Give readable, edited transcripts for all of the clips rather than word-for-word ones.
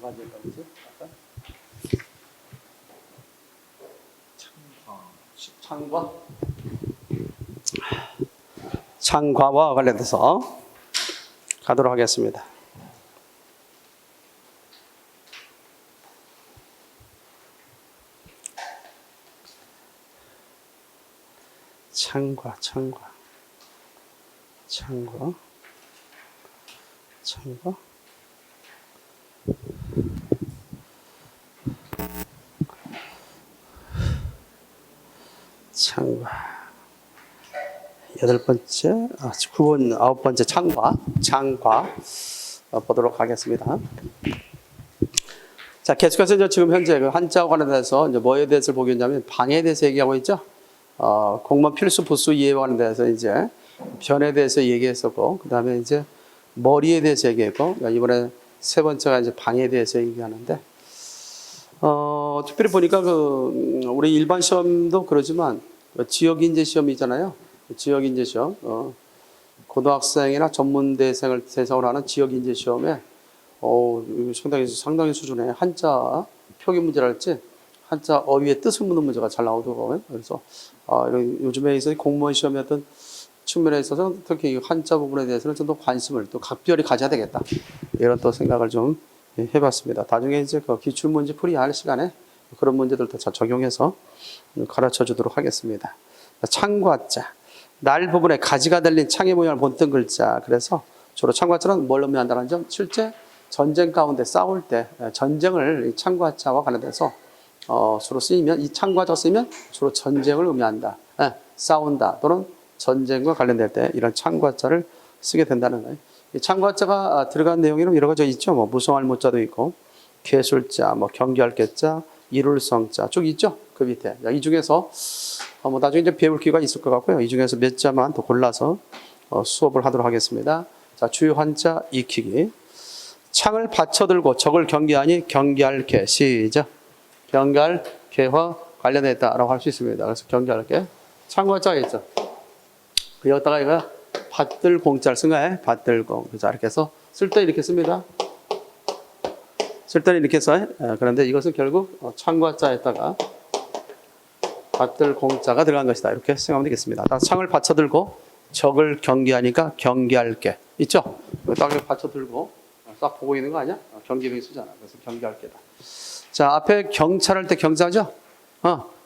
가져올까 그지? 창과 창과와 관련돼서 가도록 하겠습니다. 창과 여덟 번째, 9번, 아홉 번째 창과 보도록 하겠습니다. 자, 계속해서 이제 지금 현재 그 한자와 관련해서 이제 뭐에 대해서 보겠냐면 방에 대해서 얘기하고 있죠. 공무원 필수 부수 이해와 관련돼서 이제 변에 대해서 얘기했었고, 그 다음에 이제 머리에 대해서 얘기했고, 이번에 세 번째가 이제 방에 대해서 얘기하는데, 특별히 보니까 우리 일반 시험도 그러지만 지역인재 시험이잖아요. 지역인재 시험, 고등학생이나 전문대생을 대상으로 하는 지역인재 시험에, 상당히 수준의 한자 표기 문제랄지 한자 어휘의 뜻을 묻는 문제가 잘 나오더라고요. 그래서 요즘에 있어서 공무원 시험의 어떤 측면에 있어서 특히 한자 부분에 대해서는 좀 더 관심을 또 각별히 가져야 되겠다. 이런 또 생각을 좀 해봤습니다. 나중에 이제 그 기출문제 풀이할 시간에 그런 문제들도 잘 적용해서 가르쳐 주도록 하겠습니다. 창과자. 날 부분에 가지가 달린 창의 모양을 본뜬 글자. 그래서 주로 창과자는 뭘 의미한다는 점? 실제 전쟁 가운데 싸울 때 전쟁을 창과자와 관련돼서 주로 쓰이면 이 창과자가 쓰이면 주로 전쟁을 의미한다. 싸운다 또는 전쟁과 관련될 때 이런 창과자를 쓰게 된다는 거예요. 이 창과자가 들어간 내용이 여러 가지 있죠. 뭐 무성할 무자도 있고 괴술자, 뭐 경기할 괴자, 이룰성자 쭉 있죠. 그 밑에 이 중에서 뭐 나중에 이제 배울 기회가 있을 것 같고요. 이 중에서 몇 자만 더 골라서 수업을 하도록 하겠습니다. 자, 주요 한자 익히기. 창을 받쳐들고 적을 경계하니 경계할 개. 시작. 경계할 개와 관련했다라고 할 수 있습니다. 그래서 경계할 개. 창과자가 있죠. 여기다가 이거 받들 공자를 쓴 거예요. 받들공. 자, 이렇게 해서 쓸 때 이렇게 씁니다. 쓸 때는 이렇게 써요. 그런데 이것은 결국 창과자에다가 받들 공자가 들어간 것이다. 이렇게 생각하면 되겠습니다. 창을 받쳐들고 적을 경계하니까 경계할 게 있죠? 딱 받쳐들고 딱 보고 있는 거 아니야? 경계병이 쓰잖아. 그래서 경계할 게다. 자, 앞에 경찰할 때 경자죠?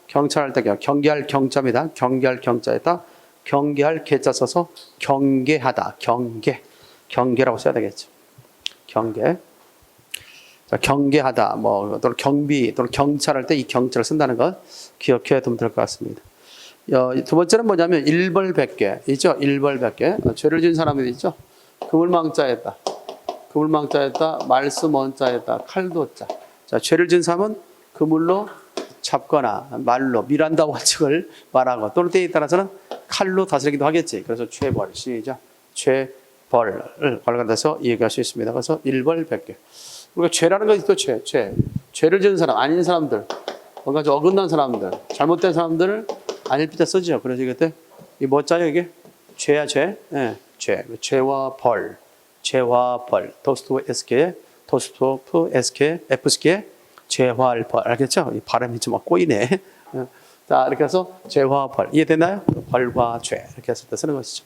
경찰할 때 경계할 경자입니다. 경계할 경자에다 경계할 개자 써서 경계하다. 경계라고 써야 되겠죠. 경계. 자, 경계하다, 또는 경비, 또는 경찰할 때 이 경찰을 쓴다는 것 기억해 두면 될 것 같습니다. 두 번째는 뭐냐면 일벌백계 있죠? 일벌백계. 죄를 지은 사람이 있죠? 그물망자에다, 말씀 원자에다, 칼도자. 자, 죄를 지은 사람은 그물로 잡거나 말로 미란다 원칙을 말하고 또는 때에 따라서는 칼로 다스리기도 하겠지. 그래서 죄벌, 시작. 죄벌을 관련돼서 얘기할 수 있습니다. 그래서 일벌백계. 우리가 죄라는 것이 또 죄를 지은 사람, 아닌 사람들, 뭔가 좀 어긋난 사람들, 잘못된 사람들을 아닐 때 쓰죠. 그래서 이때 이 뭐자요 이게? 죄야 죄. 네, 죄. 죄와 벌. 도스토프 에스케 죄와 벌. 알겠죠? 이 발음이 좀 꼬이네. 자, 이렇게 해서 죄와 벌. 이해되나요? 벌과 죄. 이렇게 했을 때 쓰는 것이죠.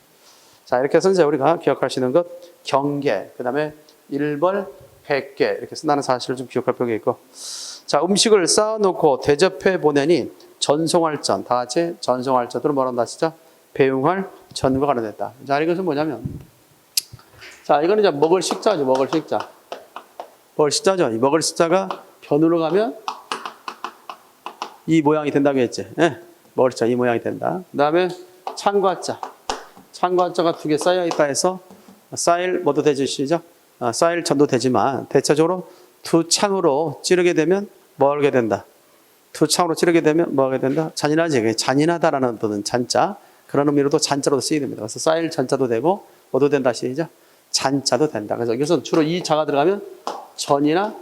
자, 이렇게 해서 이제 우리가 기억할 수 있는 것 경계, 그다음에 일벌 100개 이렇게 쓴다는 사실을 좀 기억할 필요가 있고, 자, 음식을 쌓아놓고 대접해 보내니 전송할 전, 다 같이 전송할 전으로 뭐라고 하시죠? 배웅할 전과 관련됐다. 자, 이것은 뭐냐면, 자, 이거는 이제 먹을 식자죠. 먹을 식자. 이 먹을 식자가 변으로 가면 이 모양이 된다고 했지. 먹을 식자 이 모양이 된다. 그 다음에 창과자가 두 개 쌓여 있다 해서 쌓일 뭐도 되지, 시작. 쌓일 전도 되지만 대체적으로 두 창으로 찌르게 되면 뭐 하게 된다? 두 창으로 찌르게 되면 뭐 하게 된다? 잔인하지. 잔인하다라는 뜻은 잔자. 그런 의미로도 잔자로도 쓰이게 됩니다. 그래서 쌓일 잔자도 되고 뭐도 된다, 시작. 잔자도 된다. 그래서 이것은 주로 이 자가 들어가면 전이나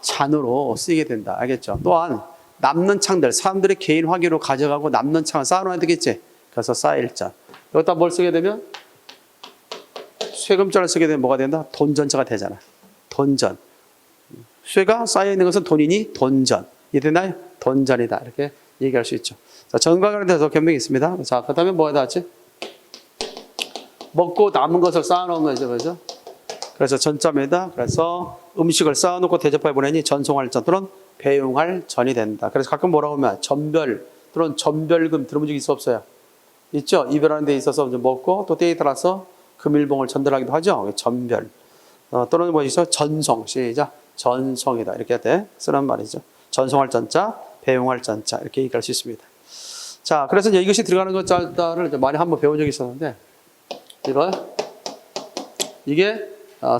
잔으로 쓰이게 된다. 알겠죠? 또한 남는 창들, 사람들이 개인 화기로 가져가고 남는 창을 쌓아놓아야 되겠지. 그래서 쌓일 잔. 여기다 뭘 쓰게 되면 세금자를 쓰게 되면 뭐가 된다? 돈전자가 되잖아. 돈전. 쇠가 쌓여 있는 것은 돈이니 돈전. 이해되나요? 돈전이다. 이렇게 얘기할 수 있죠. 자, 전과 관련돼서 변명이 있습니다. 자, 그 다음에 뭐가 나왔지? 먹고 남은 것을 쌓아놓은 거죠. 그죠? 그래서 전자입니다. 그래서 음식을 쌓아놓고 대접해 보내니 전송할 전 또는 배용할 전이 된다. 그래서 가끔 뭐라고 하면 전별 또는 전별금 들어본 적 있어 없어요? 있죠? 이별하는 데 있어서 이제 먹고 또 때에 따라서 금일봉을 전달하기도 하죠. 전별. 또는 뭐 있어? 전송. 시작. 전송이다. 이렇게 돼 쓰는 말이죠. 전송할 전자, 배용할 전자 이렇게 얘기할 수 있습니다. 자, 그래서 이제 이것이 들어가는 것자를 많이 한번 배운 적이 있었는데 이게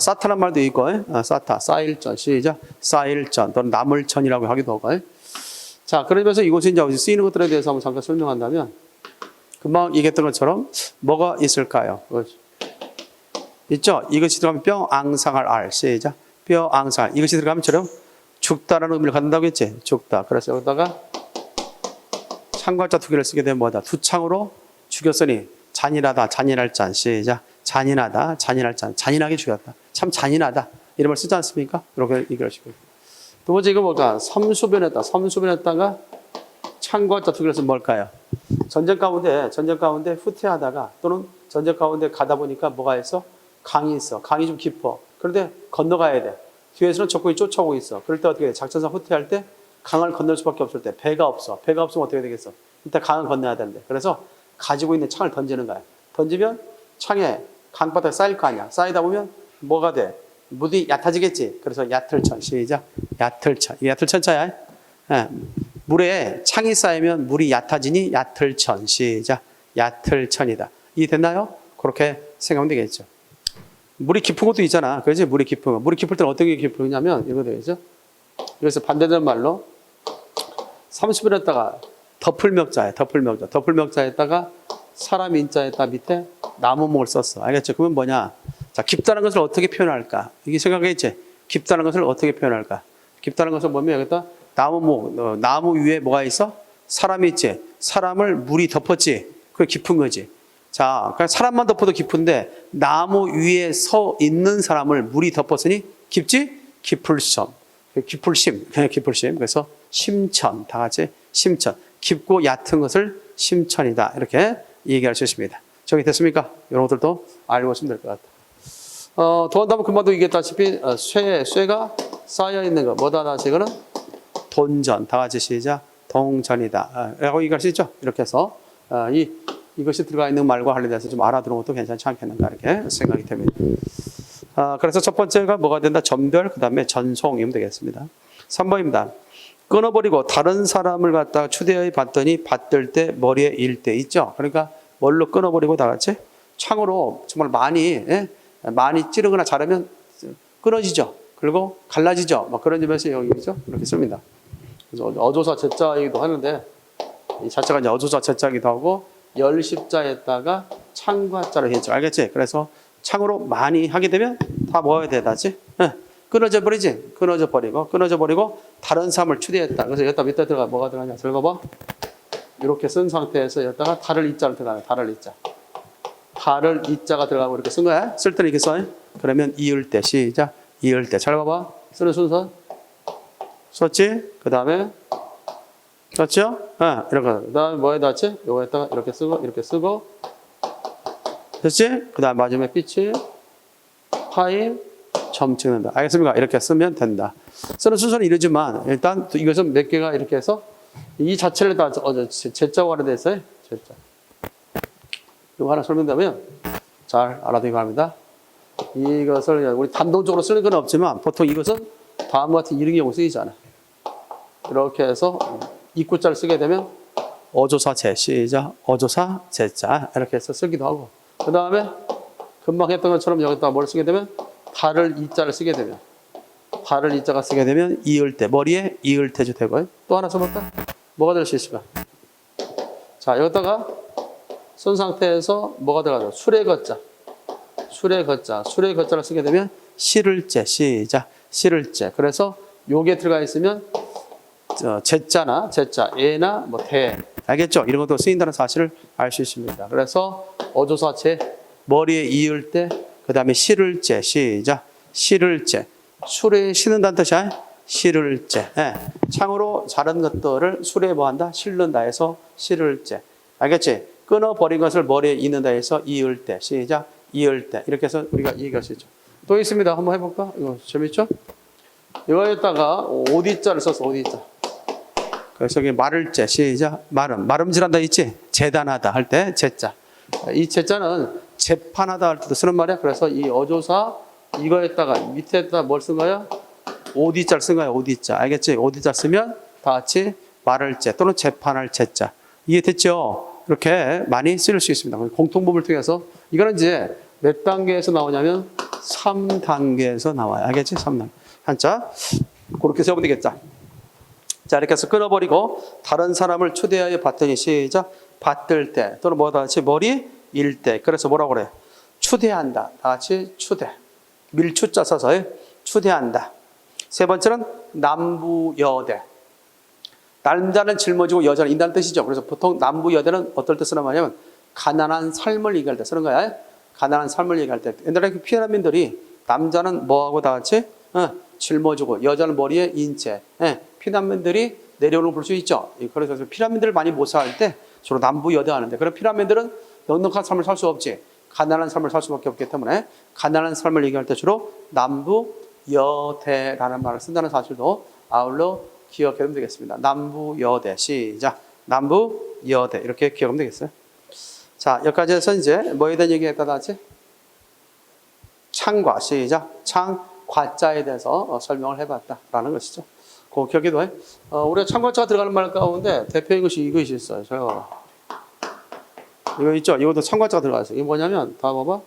사타란 말도 있고, 사타, 쌓일전, 시작, 쌓일전 또는 나물전이라고 하기도 하고. 자, 그러면서 이곳이 이제 쓰이는 것들에 대해서 한번 잠깐 설명한다면 금방 얘기했던 것처럼 뭐가 있을까요? 있죠? 이것이 들어가면 뼈 앙상할 알, 시작, 뼈 앙상할. 이것이 들어가면처럼 죽다라는 의미를 갖는다고 했지? 죽다. 그래서 여기다가 창과자 두 개를 쓰게 되면 뭐다? 두 창으로 죽였으니 잔인하다, 잔인할 잔, 시작. 잔인하다, 잔인할 잔, 잔인하게 죽였다. 참 잔인하다. 이런 말 쓰지 않습니까? 이렇게 얘기를 하시고. 두 번째 이거 뭘까? 섬수변했다. 섬수변했다가 창과자 두 개를 쓰면 뭘까요? 전쟁 가운데 후퇴하다가 또는 전쟁 가운데 가다 보니까 뭐가 있어? 강이 있어. 강이 좀 깊어. 그런데 건너가야 돼. 뒤에서는 적군이 쫓아오고 있어. 그럴 때 어떻게 돼? 작전상 후퇴할 때 강을 건널 수밖에 없을 때 배가 없어. 배가 없으면 어떻게 되겠어? 일단 강을 건너야 되는데. 그래서 가지고 있는 창을 던지는 거야. 던지면 창에 강바닥에 쌓일 거 아니야. 쌓이다 보면 뭐가 돼? 물이 얕아지겠지. 그래서 얕을천. 시작. 얕을천. 이게 얕을천자야. 예. 물에 창이 쌓이면 물이 얕아지니 얕을천. 시작. 얕을천이다. 이해됐나요? 그렇게 생각하면 되겠죠. 물이 깊은 것도 있잖아. 그렇지? 물이 깊은 거. 물이 깊을 때는 어떤 게 깊으냐면 이거 되겠죠? 그래서 반대되는 말로 30분 했다가 덮을명자에 덮을명자. 덮을명자에다가 사람 인자에다 밑에 나무목을 썼어. 알겠죠? 그러면 뭐냐? 자, 깊다는 것을 어떻게 표현할까? 이게 생각했지? 깊다는 것을 어떻게 표현할까? 깊다는 것을 보면 여기다 나무목, 나무 위에 뭐가 있어? 사람이 있지? 사람을 물이 덮었지? 그게 깊은 거지. 자, 그러니까 사람만 덮어도 깊은데 나무 위에 서 있는 사람을 물이 덮었으니 깊지? 깊을섬. 깊을심. 그냥 깊을심. 그래서 심천. 다 같이 심천. 깊고 얕은 것을 심천이다. 이렇게 얘기할 수 있습니다. 정리 됐습니까? 이런 것들도 알고 있으면 될 것 같아요. 더한다면 금방도 얘기했다시피 쇠가 쌓여 있는 거 뭐다 다시 이거는 돈전. 다 같이 시작. 동전이다. 라고 얘기할 수 있죠. 이렇게 해서 이것이 들어가 있는 말과 관련돼서 좀 알아두는 것도 괜찮지 않겠는가 이렇게 생각이 됩니다. 그래서 첫 번째가 뭐가 된다? 전별, 그 다음에 전송이면 되겠습니다. 3번입니다. 끊어버리고 다른 사람을 갖다가 추대해 봤더니 받들 때 머리에 일 때 있죠. 그러니까 뭘로 끊어버리고 다 같이 창으로 정말 많이 찌르거나 자르면 끊어지죠. 그리고 갈라지죠. 막 그런 점에서 여기죠. 이렇게 씁니다. 그래서 어조사 제자이기도 하는데 이 자체가 이제 어조사 제자이기도 하고 열십자에다가 창과 자를 했죠. 알겠지? 그래서 창으로 많이 하게 되면 다 뭐가 되다지? 끊어져 버리지? 끊어져 버리고 다른 사람을 추대했다. 그래서 여기다 밑에 들어가 뭐가 들어가냐? 잘 봐봐. 이렇게 쓴 상태에서 여기다가 달을 이자를 들어가요. 달을 이자. 달을 이자가 들어가고 이렇게 쓴 거야. 쓸 때는 이렇게 써. 그러면 이을 때 시작. 이을 때. 잘 봐봐. 쓰는 순서. 썼지? 그 다음에 썼죠? 이렇게. 그 다음에 뭐에다 했지? 요거에다가 이렇게 쓰고. 됐지? 그 다음 마지막에 빛이 파임 점 찍는다. 알겠습니까? 이렇게 쓰면 된다. 쓰는 순서는 이러지만 일단 이것은 몇 개가 이렇게 해서 이 자체를 다 제자고 하는 데 있어요. 제자. 이거 하나 설명드리면 잘 알아두기 바랍니다. 이것을 우리 단독적으로 쓰는 건 없지만 보통 이것은 다음과 같은 이런 경우 쓰이잖아. 이렇게 해서 입구자를 쓰게 되면 어조사 제 시작 어조사 제자 이렇게 해서 쓰기도 하고 그 다음에 금방 했던 것처럼 여기다 뭘 쓰게 되면 달을 이자를 쓰게 되면 달을 이자가 쓰게 되면 이을 때 머리에 이을 때도 되고요. 또 하나 써볼까? 뭐가 될 수 있을까? 자 여기다가 쓴 상태에서 뭐가 들어가죠? 술의 거자 술의 거자를 쓰게 되면 실을제 시작 실을제. 그래서 요게 들어가 있으면 제자나 제자 예나 뭐 대 알겠죠? 이런 것도 쓰인다는 사실을 알 수 있습니다. 그래서 어조사 제 머리에 이을 때 그 다음에 실을제 시작 실을제 술에 신는다는 뜻이야. 실을 째. 예. 창으로 자른 것들을 술에 뭐한다? 실른다 해서 실을 째. 알겠지? 끊어버린 것을 머리에 이는다 해서 이을 때. 시작. 이을 때. 이렇게 해서 우리가 얘기할 수 있죠. 또 있습니다. 한번 해볼까? 이거 재밌죠? 이거에다가 오디자를 써서 오디자. 그래서 여기 말을 째. 시작. 말음질한다 있지? 재단하다 할 때 재자. 이 재자는 재판하다 할 때도 쓰는 말이야. 그래서 이 어조사 이거에다가 밑에다 뭘 쓴 거야? 오디자를 쓴 거야. 오디자. 알겠지? 오디자 쓰면 다 같이 말을 째 또는 재판할 재자. 이해됐죠? 이렇게 많이 쓸 수 있습니다. 공통분을 통해서 이거는 이제 몇 단계에서 나오냐면 3단계에서 나와요. 알겠지? 3단계. 한자. 그렇게 세우면 되겠다. 자, 이렇게 해서 끊어버리고 다른 사람을 초대하여 받더니 시작. 받들 때 또는 뭐다 같이 머리 일 때. 그래서 뭐라고 그래? 추대한다. 다 같이 추대. 밀추자 써서 추대한다. 세 번째는 남부여대. 남자는 짊어지고 여자는 인다는 뜻이죠. 그래서 보통 남부여대는 어떨 때 쓰는 말이냐면 가난한 삶을 얘기할 때 쓰는 거야. 가난한 삶을 얘기할 때. 옛날에 그 피라민들이 남자는 뭐하고 다 같이 짊어지고 여자는 머리에 인채. 피난민들이 내려오는 걸 볼 수 있죠. 그래서 피라민들을 많이 모사할 때 주로 남부여대 하는데 그런 피라민들은 넉넉한 삶을 살 수 없지. 가난한 삶을 살 수밖에 없기 때문에 가난한 삶을 얘기할 때 주로 남부여대라는 말을 쓴다는 사실도 아울러 기억하면 되겠습니다. 남부여대. 시작. 남부여대. 이렇게 기억하면 되겠어요. 자, 여기까지 해서 이제 뭐에 대한 얘기 했다 같이? 창과. 시작. 창, 과자에 대해서 설명을 해봤다라는 것이죠. 그 기억해도 해. 우리가 창과자가 들어가는 말 가운데 대표인 것이 이것이 있어요. 제가 이거 있죠? 이것도 창과자가 들어가있어요. 이게 뭐냐면 다 봐봐.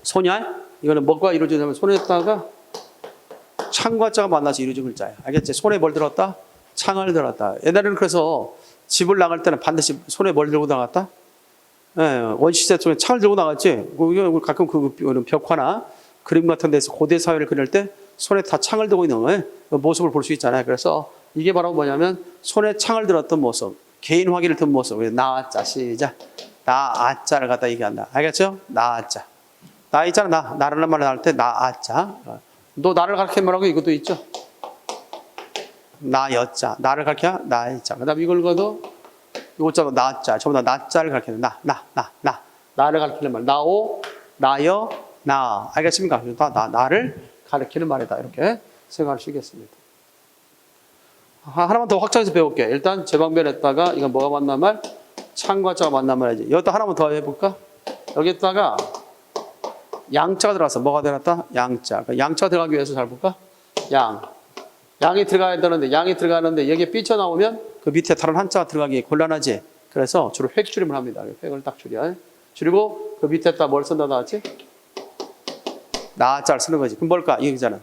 소냐? 이거는 뭐가 이루어지냐면 손에다가 창과자가 만나서 이루어진 글자예요. 알겠지? 손에 뭘 들었다? 창을 들었다. 옛날에는 그래서 집을 나갈 때는 반드시 손에 뭘 들고 나갔다? 원시시대 속에 창을 들고 나갔지. 가끔 그 벽화나 그림 같은 데서 고대 사회를 그릴 때 손에 다 창을 들고 있는 모습을 볼 수 있잖아요. 그래서 이게 바로 뭐냐면 손에 창을 들었던 모습, 개인 화기를 든 모습. 나아자. 시작. 나아자를 갖다 얘기한다. 알겠죠? 나아자. 나 있잖아. 나라는 말을 할 때 나아자. 너 나를 가르치는 말하고 이것도 있죠. 나여자. 나를 가르쳐 나이자. 그 다음에 이걸 거도 이것자도 나자. 전부 다 나자를 가르치는 나를 가르치는 말. 나오, 나여, 나. 알겠습니까? 다 나를 가르치는 말이다. 이렇게 생각할 수 있겠습니다. 하나만 더 확장해서 배울게. 일단 제방변했다가 이건 뭐가 만난 말? 창과자가 만난 말이지. 여기다 하나만 더 해볼까? 여기다가 양자가 들어갔어. 뭐가 들어갔다? 양자. 양자가 들어가기 위해서 잘 볼까? 양이 들어가야 되는데 양이 들어가는데 여기에 삐쳐나오면 그 밑에 다른 한자가 들어가기 곤란하지. 그래서 주로 획 줄임을 합니다. 획을 딱 줄여. 줄이고 그 밑에다 뭘 쓴다 나왔지? 나자를 쓰는 거지. 그럼 뭘까? 이 얘기잖아.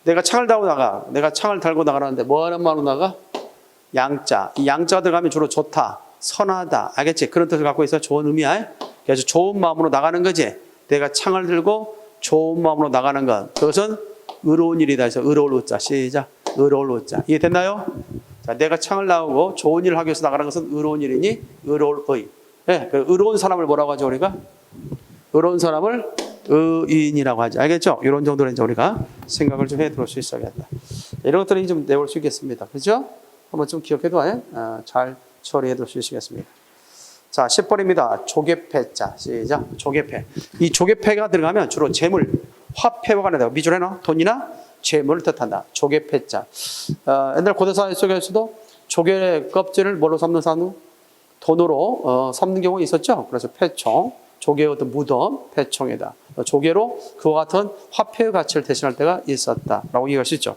내가 창을 달고 나가. 내가 창을 달고 나가라는데 뭐 하는 말로 나가? 양자. 이 양자가 들어가면 주로 좋다, 선하다. 알겠지? 그런 뜻을 갖고 있어. 좋은 의미야. 그래서 좋은 마음으로 나가는 거지. 내가 창을 들고 좋은 마음으로 나가는 것. 그것은 의로운 일이다 해서 의로울 우자. 시작. 의로울 우자. 이해됐나요? 자, 내가 창을 나오고 좋은 일을 하기 위해서 나가는 것은 의로운 일이니 의로울 의. 네, 의로운 사람을 뭐라고 하죠 우리가? 의로운 사람을 의인이라고 하죠. 알겠죠? 이런 정도로 이제 우리가 생각을 좀 해둘 수 있어야겠다. 이런 것들은 좀 내올 수 있겠습니다. 그죠? 한번 좀 기억해둬야 잘 처리해둘 수 있겠습니다. 자, 10번입니다. 조개패자. 시작. 조개패. 이 조개패가 들어가면 주로 재물, 화폐와 관련되고 미줄에는 돈이나 재물을 뜻한다. 조개패자. 옛날 고대사회 속에서도 조개 껍질을 뭘로 삼는 산후? 돈으로 삼는 경우가 있었죠. 그래서 패총, 조개의 어떤 무덤, 패총에다 조개로 그와 같은 화폐의 가치를 대신할 때가 있었다라고 얘기할 수 있죠.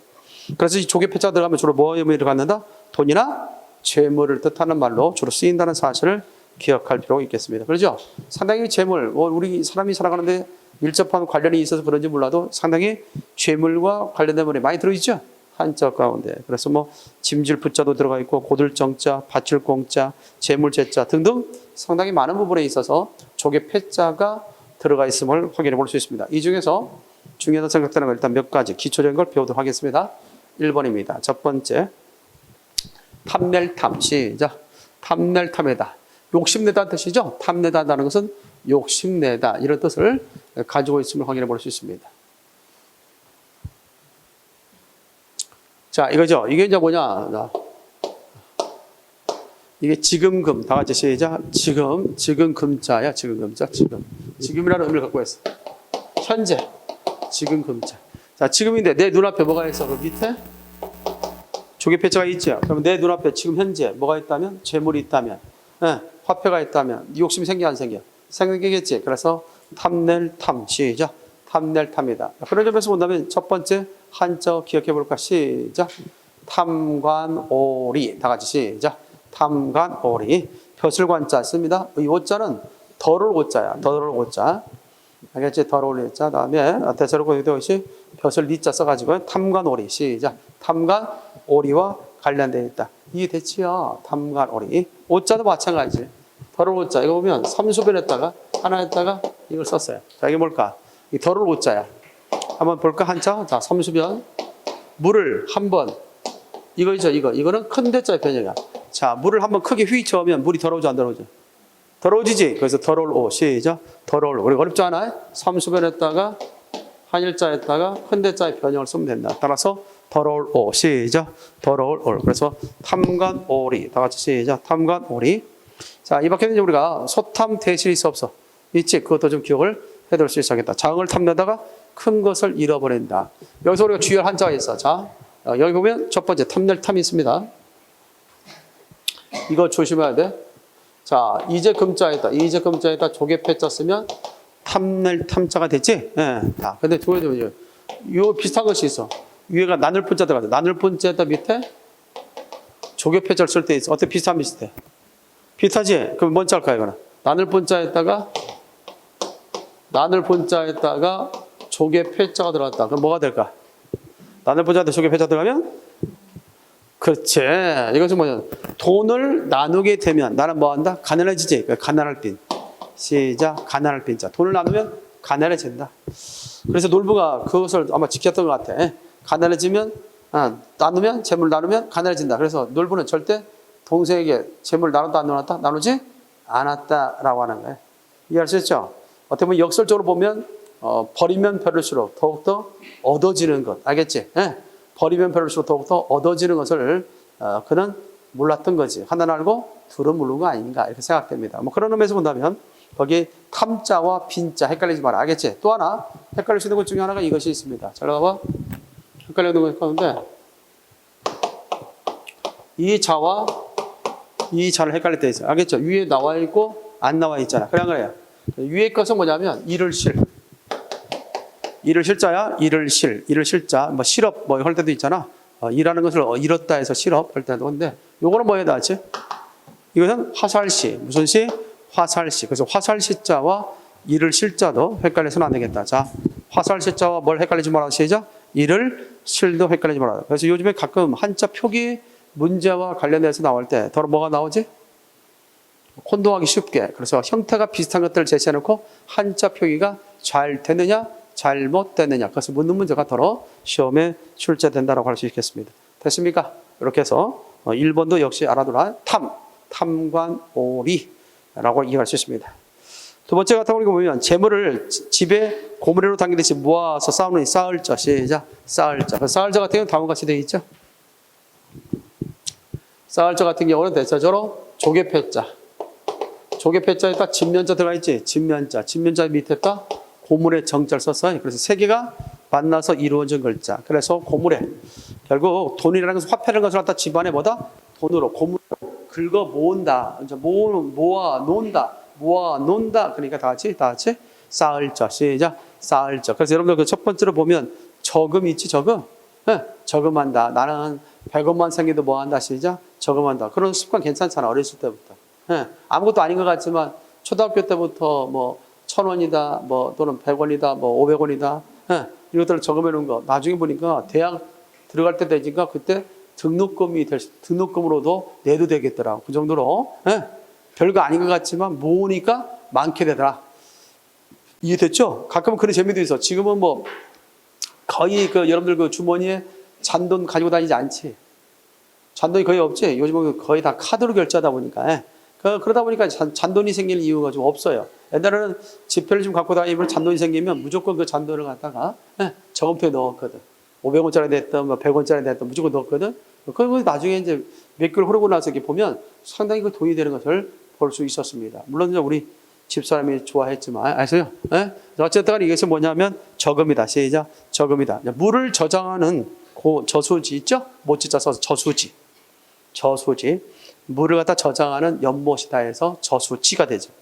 그래서 이 조개패자 들어가면 주로 뭐 의미를 갖는다? 돈이나 재물을 뜻하는 말로 주로 쓰인다는 사실을 기억할 필요가 있겠습니다. 그렇죠? 상당히 재물, 우리 사람이 살아가는데 밀접한 관련이 있어서 그런지 몰라도 상당히 재물과 관련된 말이 많이 들어있죠. 한자 가운데. 그래서 뭐 짐질 붙자도 들어가 있고 고들정자, 받칠 공자, 재물제자 등등 상당히 많은 부분에 있어서 조개 패자가 들어가 있음을 확인해 볼 수 있습니다. 이 중에서 중요하다 생각되는 걸 일단 몇 가지 기초적인 걸 배우도록 하겠습니다. 1번입니다. 첫 번째, 탐낼탐. 시작. 탐낼탐에다. 욕심내다는 뜻이죠. 탐내다라는 것은 욕심내다 이런 뜻을 가지고 있음을 확인해 볼 수 있습니다. 자, 이거죠. 이게 이제 뭐냐. 자, 이게 지금금. 다 같이 시작. 지금 금자야. 지금 금자. 지금이라는 의미를 갖고 있어. 현재. 지금 금자. 자, 지금인데 내 눈앞에 뭐가 있어? 그 밑에 조개패자가 있죠. 그럼 내 눈앞에 지금 현재 뭐가 있다면? 재물이 있다면, 화폐가 있다면 욕심이 생겨 안 생겨? 생기겠지. 그래서 탐낼 탐. 시작. 탐낼 탐이다. 그런 점에서 본다면 첫 번째 한자 기억해 볼까? 시작. 탐관오리. 다 같이 시작. 탐관오리. 벼슬관자 씁니다. 이 오자는 덜을 오자야. 덜을 오자. 알겠지? 덜을 오자. 다음에 대체로 것이 벼슬 리자 써가지고 탐관오리. 시작. 탐관오리와 관련되어 있다. 이게 대치야. 탐관오리. 오자도 마찬가지. 덜을 오자. 이거 보면 삼수변에다가 하나에다가 이걸 썼어요. 자, 이게 뭘까? 이 덜을 오자야. 한번 볼까? 한자. 자, 삼수변. 물을 한번. 이거죠, 이거. 이거는 큰 대자의 변형이야. 자, 물을 한번 크게 휘저으면 물이 더러워져, 안 더러워져? 더러워지지? 그래서 더러울 오. 시작. 더러울 오. 우리 어렵지 않아요? 삼수변에다가 한일자에다가 큰 대자의 변형을 쓰면 된다. 따라서 더러울 오. 시작. 더러울 올. 그래서 탐관오리. 다 같이 시작. 탐관오리. 자, 이 밖에는 우리가 소탐 대실이 없어. 있지? 그것도 좀 기억을 해둘 수 있어야겠다. 작은 걸 탐내다가 큰 것을 잃어버린다. 여기서 우리가 주의할 한자가 있어. 자, 여기 보면 첫 번째 탐낼 탐이 있습니다. 이거 조심해야 돼. 자, 이제 금자에다 조개패자 쓰면 탐낼 탐자가 됐지? 예. 자, 근데 두 번째, 요 비슷한 것이 있어. 위에가 나눌 분자 들어가죠. 나눌 분자에다 밑에 조개패자를 쓸 때 있어. 어때? 비슷해? 비슷하지? 그럼 뭔지 알까요, 이거는? 나눌 분자에다가 조개패자가 들어갔다. 그럼 뭐가 될까? 나눌 분자에다 조개패자 들어가면? 그렇지. 이것은 뭐냐? 돈을 나누게 되면 나는 뭐 한다? 가난해지지. 가난할 빈. 시작. 가난할 빈자. 돈을 나누면 가난해진다. 그래서 놀부가 그것을 아마 지켰던 것 같아. 가난해지면, 나누면, 재물 나누면 가난해진다. 그래서 놀부는 절대 동생에게 재물 나눴다, 안 나눴다? 나누지 않았다라고 하는 거예요. 이해할 수 있죠? 어떻게 보면 역설적으로 보면, 버리면 별일수록 더욱더 얻어지는 것. 알겠지? 버리면 별일수록 더욱더 얻어지는 것을 그는 몰랐던 거지. 하나는 알고 둘은 모르는 거 아닌가 이렇게 생각됩니다. 뭐 그런 의미에서 본다면 거기 탐자와 빈자 헷갈리지 마라. 알겠지? 또 하나 헷갈릴 수 있는 것 중에 하나가 이것이 있습니다. 잘 봐봐. 헷갈리는 거 있는데 이 자와 이 자를 헷갈릴 때 있어요. 알겠죠? 위에 나와 있고 안 나와 있잖아. 그런 거예요. 위에 것은 뭐냐면 이를 실자야. 이를 실자. 뭐 실업 뭐 할 때도 있잖아. 일하는 것을 잃었다 해서 실업 할 때도 근데 요거는 뭐에 닿지? 이것은 화살시. 무슨 시? 화살시. 그래서 화살시자와 이를 실자도 헷갈려서는 안 되겠다. 자, 화살시자와 뭘 헷갈리지 말아. 시작. 이를 실도 헷갈리지 말아. 그래서 요즘에 가끔 한자 표기 문제와 관련해서 나올 때 더러 뭐가 나오지? 혼동하기 쉽게. 그래서 형태가 비슷한 것들을 제시해놓고 한자 표기가 잘 되느냐 잘못되느냐 그것을 묻는 문제가 더러 시험에 출제된다고 할 수 있겠습니다. 됐습니까? 이렇게 해서 1번도 역시 알아두라. 탐관오리라고 이해할 수 있습니다. 두 번째 같은 경우 보면 재물을 집에 고무래로 당기듯이 모아서 쌓는 쌓을자. 시작. 쌓을자. 쌓을자 같은 경우는 다음과 같이 되어 있죠. 쌓을자 같은 경우는 대체적으로 조개패자. 조개패자에다 진면자 들어가 있지. 진면자 밑에다 고물의 정자를 썼어요. 그래서 세 개가 만나서 이루어진 글자. 그래서 고물에 결국 돈이라는 것은 화폐라는 것을 갖다 집안에 뭐다? 돈으로 고물로 긁어 모은다. 이제 모아 놓는다. 그러니까 다 같이 쌓을자. 시작. 쌓을자. 그래서 여러분들 그 첫 번째로 보면 저금 있지 저금. 저금한다. 나는 100원만 생겨도 뭐 한다. 시작. 저금한다. 그런 습관 괜찮잖아. 어렸을 때부터. 아무것도 아닌 것 같지만 초등학교 때부터 뭐 1,000원이다, 뭐 또는 100원이다, 뭐 500원이다, 이것들을 적어놓은 놓은 거. 나중에 보니까 대학 들어갈 때 되니까 그때 등록금으로도 내도 되겠더라. 그 정도로 별거 아닌 것 같지만 모으니까 많게 되더라. 이해됐죠? 가끔은 그런 재미도 있어. 지금은 뭐 거의 여러분들 그 주머니에 잔돈 가지고 다니지 않지. 잔돈이 거의 없지. 요즘은 거의 다 카드로 결제하다 보니까. 그러다 보니까 잔돈이 생길 이유가 좀 없어요. 옛날에는 지폐를 좀 갖고 다니면 잔돈이 생기면 무조건 그 잔돈을 갖다가 저금통에 넣었거든. 500원짜리 됐든 뭐 100원짜리 됐든 무조건 넣었거든. 그리고 나중에 이제 몇 개월 흐르고 나서 이렇게 보면 상당히 그 돈이 되는 것을 볼 수 있었습니다. 물론 이제 우리 집사람이 좋아했지만, 아세요? 예? 어쨌든 간에 이것이 뭐냐면 저금이다. 시작. 저금이다. 물을 저장하는 저수지 있죠? 못지자 써서 저수지. 저수지. 물을 갖다 저장하는 연못이다 해서 저수지가 되죠.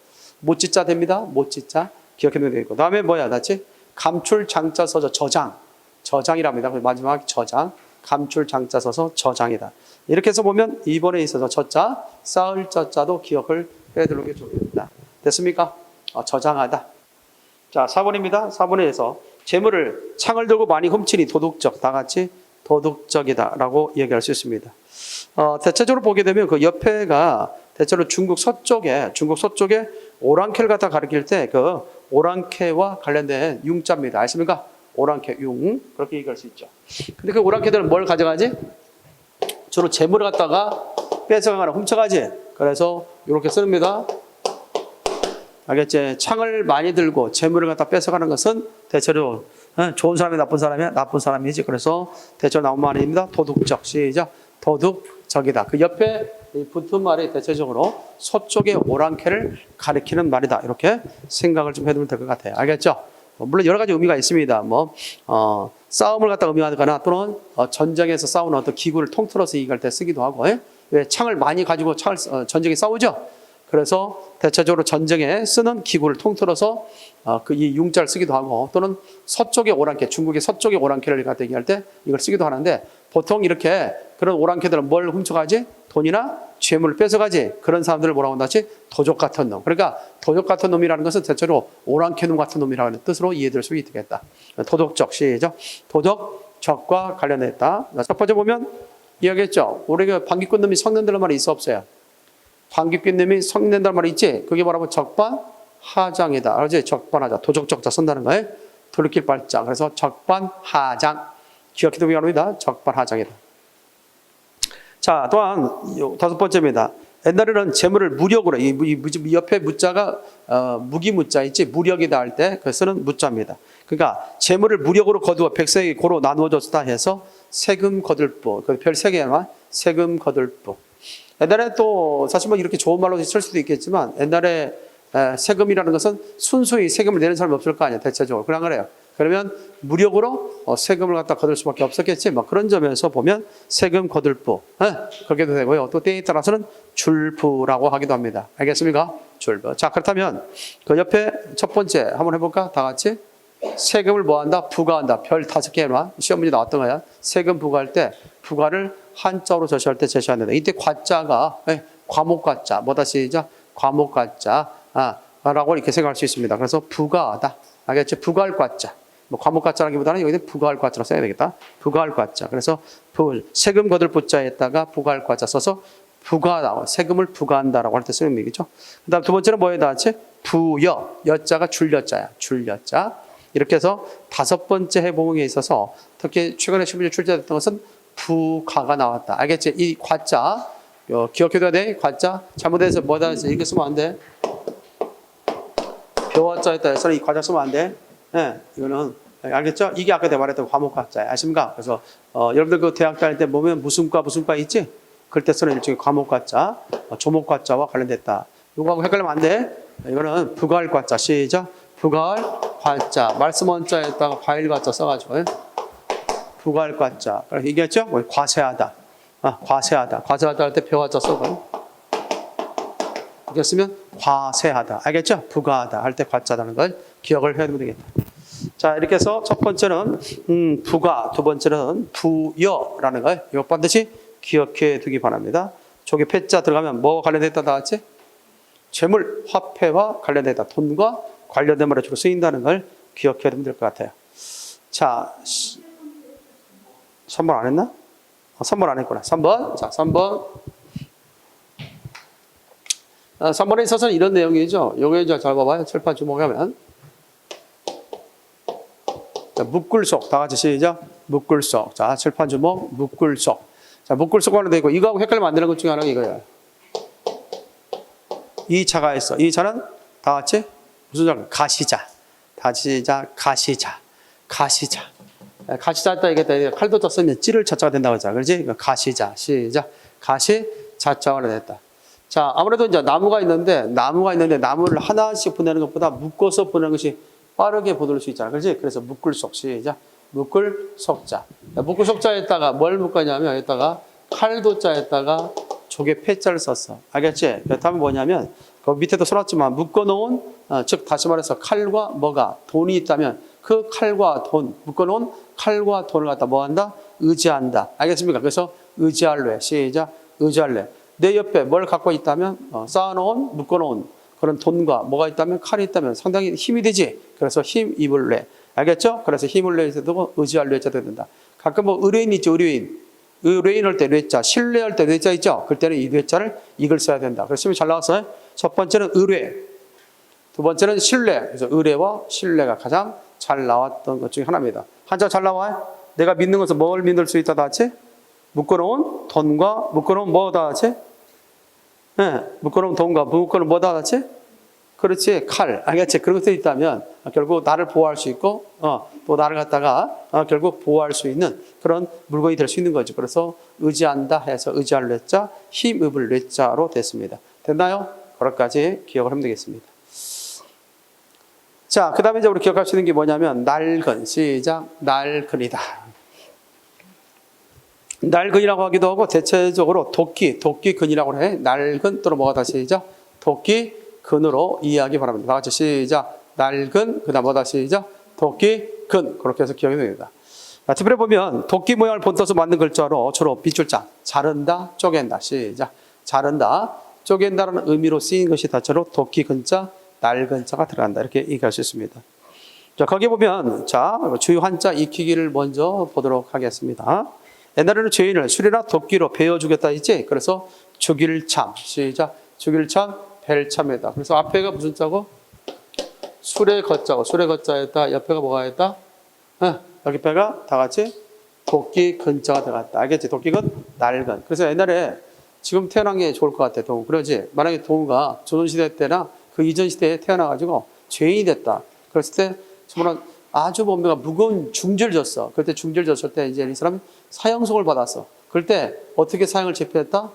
못지자 됩니다. 못지자. 기억해두면 되겠고. 그 다음에 뭐야, 같이? 감출 장자 써서 저장. 저장이랍니다. 마지막 저장. 감출 장자 써서 저장이다. 이렇게 해서 보면 2번에 있어서 저자, 쌓을 저자도 기억을 해두는 게 좋겠다. 됐습니까? 저장하다. 자, 4번입니다. 4번에서 재물을 창을 들고 많이 훔치니 도둑적, 다 같이 도둑적이다 라고 얘기할 수 있습니다. 대체적으로 보게 되면 그 옆에가 대체로 중국 서쪽에 오랑캐를 갖다 가리킬 때 그 오랑캐와 관련된 융자입니다. 아십니까? 오랑캐, 융. 그렇게 얘기할 수 있죠. 근데 그 오랑캐들은 뭘 가져가지? 주로 재물을 갖다가 뺏어가거나 훔쳐가지. 그래서 이렇게 씁니다. 알겠지? 창을 많이 들고 재물을 갖다 뺏어가는 것은 대체로 좋은 사람이 나쁜 사람이야? 나쁜 사람이지. 그래서 대체로 나온 말입니다. 도둑적. 시작. 도둑적이다. 그 옆에 붙은 말이 대체적으로 서쪽의 오랑캐를 가리키는 말이다. 이렇게 생각을 좀 해두면 될 것 같아요. 알겠죠? 물론 여러 가지 의미가 있습니다. 싸움을 갖다 의미하거나 또는 전쟁에서 싸우는 어떤 기구를 통틀어서 얘기할 때 쓰기도 하고, 왜 창을 많이 가지고 전쟁에 싸우죠? 그래서 대체적으로 전쟁에 쓰는 기구를 통틀어서 이 융자를 쓰기도 하고, 또는 서쪽의 오랑캐, 중국의 서쪽의 오랑캐를 갖다 얘기할 때 이걸 쓰기도 하는데, 보통 이렇게 그런 오랑캐들은 뭘 훔쳐가지? 돈이나 재물을 뺏어가지. 그런 사람들을 뭐라고 한다지? 도적 같은 놈. 그러니까 도적 같은 놈이라는 것은 대체로 오랑캐 놈 같은 놈이라는 뜻으로 이해될 수 있겠다. 도덕적. 시작. 도덕적과 관련했다. 첫 번째 보면 이야기했죠. 우리가 방귀꾼 놈이 성낸다는 말이 있어 없어요? 방귀꾼 놈이 성낸다는 말이 있지. 그게 뭐라고? 적반하장이다. 알지? 적반하장. 도적적자 쓴다는 거예요. 돌이킬 발자. 그래서 적반하장. 기억해두기 바랍니다. 적반하장이다. 자, 또한 다섯 번째입니다. 옛날에는 재물을 무력으로, 이 옆에 무자가 무기 무자 있지, 무력이다 할 때 그 쓰는 무자입니다. 그러니까 재물을 무력으로 거두어 백성에게 고로 나누어줬다 해서 세금 거둘부, 그 별 3개만 세금 거둘부. 옛날에 또 사실 뭐 이렇게 좋은 말로 쓸 수도 있겠지만 옛날에 세금이라는 것은 순수히 세금을 내는 사람이 없을 거 아니에요. 대체적으로. 그래요. 그러면 무력으로 세금을 갖다 거둘 수밖에 없었겠지. 그런 점에서 보면 세금 거둘부. 그렇게도 되고요. 또 때에 따라서는 줄부라고 하기도 합니다. 알겠습니까? 줄부. 자, 그렇다면 그 옆에 첫 번째 한번 해볼까? 다 같이. 세금을 뭐 한다? 부과한다. 별 5개나 시험 문제 나왔던 거야. 세금 부과할 때 부과를 한자로 제시할 때 제시한다. 이때 과자가 과목과자. 뭐다 시작? 과목과자. 라고 이렇게 생각할 수 있습니다. 그래서 부과하다. 알겠죠? 부과할 과자. 과목과자라기보다는 여기는 부과할 과자로 써야 되겠다. 부과할 과자. 그래서 세금 거둘 부자에다가 부과할 과자 써서 부과하다. 세금을 부과한다라고 할 때 쓰는 얘기죠. 그 다음 두 번째는 뭐에다 같이? 부여. 여자가 줄여자야. 줄여자. 이렇게 해서 5번째 해보기에 있어서 특히 최근에 신문에 출제됐던 것은 부가가 나왔다. 알겠지? 이 과자. 기억해둬야 돼. 과자. 잘못해서 뭐다 해서 이렇게 쓰면 안 돼. 벼와자에다 해서 이 과자 쓰면 안 돼. 이거는 알겠죠? 이게 아까 내가 말했던 과목과자야. 아십니까? 그래서 여러분들 그 대학 다닐 때 보면 무슨 과 있지? 그때 쓰는 일종의 과목과자, 조목과자와 관련됐다. 이거하고 헷갈리면 안 돼. 이거는 부가할 과자. 시작. 부가할 과자. 말씀 원자에다가 과일 과자 써가지고 부가할 과자. 얘기했죠? 과세하다. 과세하다. 과세하다 할 때 벼와자 써고. 이렇게 쓰면 과세하다. 알겠죠? 부과하다 할 때 과자라는 걸 기억을 해두면 되겠다. 자, 이렇게 해서 첫 번째는 부과, 두 번째는 부여라는 걸 이거 반드시 기억해 두기 바랍니다. 저기 패자 들어가면 뭐와 관련됐다 다 같이? 재물, 화폐와 관련됐다. 돈과 관련된 말에 주로 쓰인다는 걸 기억해 두면 될 것 같아요. 자, 3번 안 했나? 3번 안 했구나. 3번. 자, 3번. 3번에 있어서는 이런 내용이죠. 요게 잘 봐봐요. 칠판 주목하면. 자, 묶을속. 다 같이 시작. 묶을속. 자, 칠판 주목. 묶을속. 자, 묶을속 관련되어 있고, 이거하고 헷갈리면 안 되는 것 중에 하나가 이거예요. 이 자가 있어. 이 자는 다 같이 무슨 자가? 가시자. 다시자, 가시자. 가시자. 가시자했다 얘기했다. 칼도자 쓰면 찌를 자자가 된다고 했잖아. 그렇지? 가시자. 시작. 가시 자자가 됐다. 자, 아무래도 이제 나무가 있는데 나무를 하나씩 보내는 것보다 묶어서 보내는 것이 빠르게 보낼 수 있잖아. 그렇지? 그래서 묶을 속. 시작. 묶을 속자. 묶을 속자에다가 뭘 묶었냐면 여기다가 칼도자에다가 조개 패자를 썼어. 알겠지? 그렇다면 뭐냐면 그 밑에도 써놨지만 묶어놓은 즉 다시 말해서 칼과 뭐가 돈이 있다면 그 칼과 돈 묶어놓은 칼과 돈을 갖다 뭐한다? 의지한다. 알겠습니까? 그래서 의지할래. 시작. 의지할래. 내 옆에 뭘 갖고 있다면 쌓아놓은 묶어놓은 그런 돈과 뭐가 있다면 칼이 있다면 상당히 힘이 되지. 그래서 힘 입을래. 알겠죠? 그래서 힘을 내야 되고 의지할래 해야 된다. 가끔 뭐 의뢰인 있죠. 의뢰인 할 때 뇌자, 신뢰할 때 뇌자 있죠? 그때는 이 뇌자를 이걸 써야 된다. 그래서 잘 나왔어요. 첫 번째는 의뢰, 두 번째는 신뢰. 그래서 의뢰와 신뢰가 가장 잘 나왔던 것 중에 하나입니다. 한자 잘 나와요? 내가 믿는 것은 뭘 믿을 수 있다 다 같이? 묶어놓은 돈과 묶어놓은 뭐 다 같이? 네, 묶어놓은 돈과 묶어놓은 뭐 다 같이? 그렇지, 칼. 알겠지? 그런 것들이 있다면 결국 나를 보호할 수 있고 또 나를 갖다가 결국 보호할 수 있는 그런 물건이 될 수 있는 거죠. 그래서 의지한다 해서 의지할 뇌자, 힘입을 뇌자로 됐습니다. 됐나요? 그것까지 기억을 하면 되겠습니다. 자, 그 다음에 이제 우리 기억할 수 있는 게 뭐냐면 낡은. 시작. 낡은이다. 낡은이라고 하기도 하고 대체적으로 도끼근이라고 해. 낡은 또는 뭐가 다시 시작. 도끼근으로 이해하기 바랍니다. 다 같이 시작. 낡은 그 다음 뭐다 시작. 도끼근. 그렇게 해서 기억이 됩니다. 특별히 보면 도끼 모양을 본떠서 만든 글자로 주로 빗줄자 자른다, 쪼갠다. 시작. 자른다, 쪼갠다라는 의미로 쓰인 것이 다처로 도끼근자, 낡은자가 들어간다. 이렇게 얘기할 수 있습니다. 자, 거기 보면 자 주요 한자 익히기를 먼저 보도록 하겠습니다. 옛날에는 죄인을 술이나 도끼로 베어주겠다 했지. 그래서 죽일참. 시작. 죽일참, 벨참이다. 그래서 앞에가 무슨 자고? 술의 거자고. 술의 거자에다 옆에가 뭐가 했다? 여기 배가 다 같이 도끼 근자가 들어갔다. 알겠지? 도끼근, 낡은. 그래서 옛날에 지금 태어난 게 좋을 것 같아. 동우. 그러지? 만약에 동우가 조선시대 때나 그 이전 시대에 태어나가지고 죄인이 됐다. 그랬을 때 정말 아주 범죄가 무거운 중죄를 졌어. 그때 중죄를 졌을 때 이제 이 사람이 사형송을 받았어. 그럴 때 어떻게 사형을 집행했다?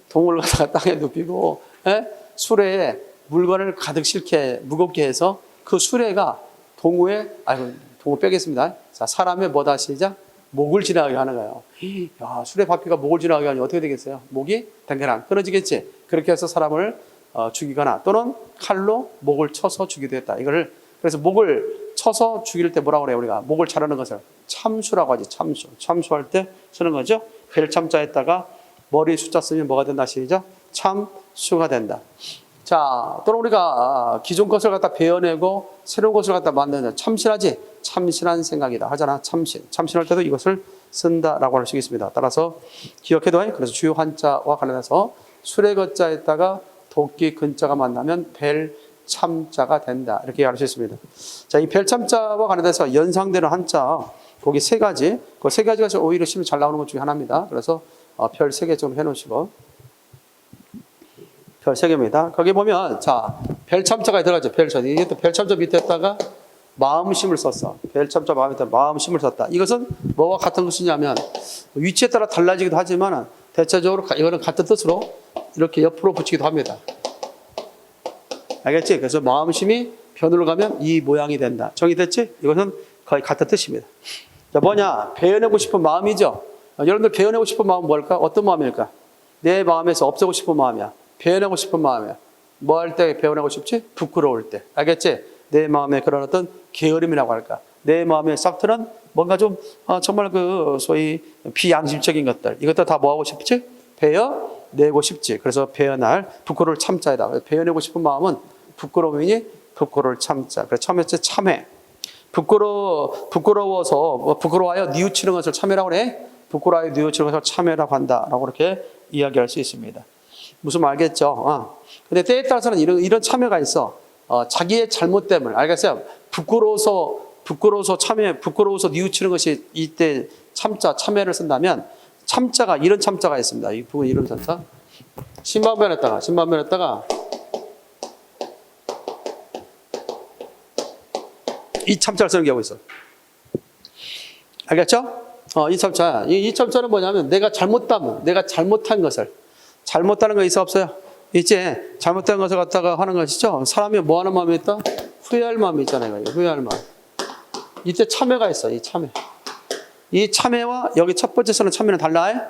동우를 갖다가 땅에 눕히고 수레에 물건을 가득 싣게 무겁게 해서 그 수레가 동우 빼겠습니다. 자, 사람의 뭐다 시작? 목을 지나가게 하는 거예요. 야, 수레 바퀴가 목을 지나가게 하니 어떻게 되겠어요? 목이 당겨랑 끊어지겠지. 그렇게 해서 사람을 죽이거나 또는 칼로 목을 쳐서 죽이도 했다. 이거를 그래서 목을 쳐서 죽일 때 뭐라고 그래요? 우리가 목을 자르는 것을 참수라고 하지. 참수할 때 쓰는 거죠. 벨참자에다가 머리 숫자 쓰면 뭐가 된다 시작? 참수가 된다. 자, 또는 우리가 기존 것을 갖다 베어내고 새로운 것을 갖다 만드는 참신하지? 참신한 생각이다 하잖아. 참신할 때도 이것을 쓴다라고 할 수 있습니다. 따라서 기억해둬. 그래서 주요 한자와 관련해서 술의 거자에다가 도끼 근자가 만나면 벨 참자가 된다. 이렇게 알 수 있습니다. 자, 이 벨 참자와 관련해서 연상되는 한자 거기 세 가지. 그 세 가지가 오히려 시험에 잘 나오는 것 중에 하나입니다. 그래서 별 3개 좀 해놓으시고 별 3개입니다. 거기 보면 자 벨참자가 들어가죠. 벨참. 이게 또 벨참자 밑에다가 마음심을 썼어. 벨참자 마음에다 마음심을 썼다. 이것은 뭐와 같은 것이냐면 위치에 따라 달라지기도 하지만 대체적으로 이거는 같은 뜻으로 이렇게 옆으로 붙이기도 합니다. 알겠지? 그래서 마음심이 변으로 가면 이 모양이 된다. 정의됐지? 이것은 거의 같은 뜻입니다. 자, 뭐냐? 베어내고 싶은 마음이죠. 여러분들 베어내고 싶은 마음은 뭘까? 어떤 마음일까? 내 마음에서 없애고 싶은 마음이야. 베어내고 싶은 마음이야. 뭐 할 때 베어내고 싶지? 부끄러울 때. 알겠지? 내 마음에 그런 어떤 게으름이라고 할까? 내 마음에 싹트는 뭔가 좀 정말 그 소위 비양심적인 것들. 이것도 다 뭐 하고 싶지? 베어내고 싶지. 그래서 베어날 부끄러울 참자이다. 베어내고 싶은 마음은 부끄러움이니 부끄러울 참자. 그래서 처음에 참회. 부끄러워서 부끄러워하여 뉘우치는 것을 참회라고 해. 부끄러워하여 뉘우치는 것을 참회라고 한다라고 이렇게 이야기할 수 있습니다. 무슨 말 알겠죠? 근데 때에 따라서는 이런 참회가 있어. 자기의 잘못됨을 알겠어요? 부끄러워서 뉘우치는 것이 이때 참회를 쓴다면 참자가 이런 참자가 있습니다. 이 부분 이런 참자. 신반면에다가 이 참자를 쓰는 경우가 있어. 알겠죠? 이 첨자. 이 첨자는 뭐냐면 내가 잘못하면, 내가 잘못한 것을, 잘못하는 거 있어 없어요? 이제 잘못된 것을 갖다가 하는 것이죠. 사람이 뭐 하는 마음이 있다? 후회할 마음이 있잖아요. 후회할 마음. 이때 참회가 있어. 이 참회. 이 참회와 여기 첫 번째 쓰는 참회는 달라요.